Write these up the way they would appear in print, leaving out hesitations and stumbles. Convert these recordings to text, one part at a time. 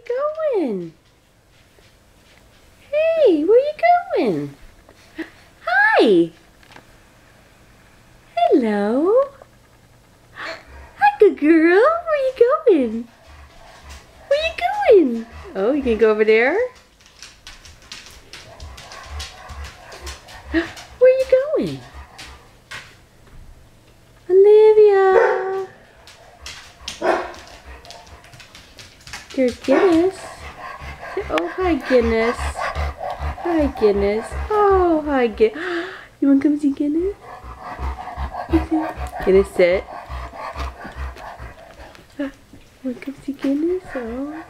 going? Hey, where you going? Hi. Hello. Hi, good girl. Where you going? Where you going? Oh, you gonna go over there? Where you going? Olivia. There's Guinness. Oh, hi, Guinness. Hi, Guinness. Oh, hi, Guinness. You want to come see Guinness? Guinness, sit. Want to come see Guinness? Oh.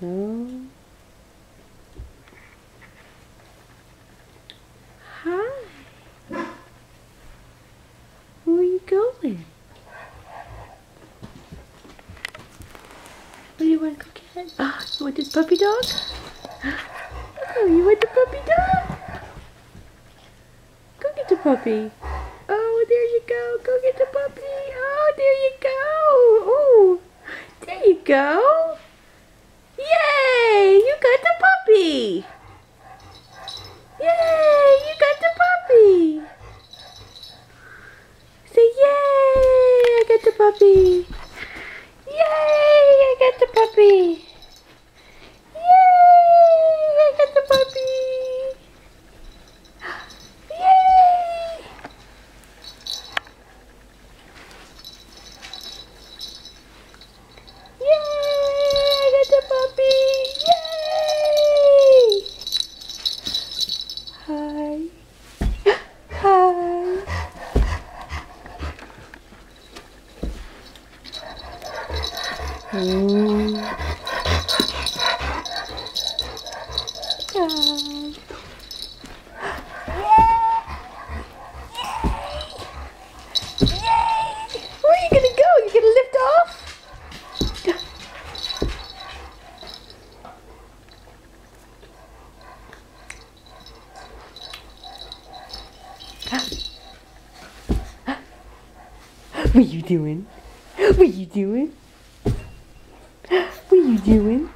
Oh. Hi. Where are you going? What do you want to go get? Oh, you want this puppy dog? Oh, you want the puppy dog? Go get the puppy. Oh, there you go. Go get the puppy. Oh, there you go. Oh, there you go. Yay! You got the puppy. Yay! You got the puppy. Say yay! I got the puppy. Yay! I got the puppy. Yay! I got the puppy. Yay! Yay! I got the puppy. Yay! Hi. Hi. Hi. Where are you gonna go? You gonna lift off? What are you doing? What are you doing? What are you doing?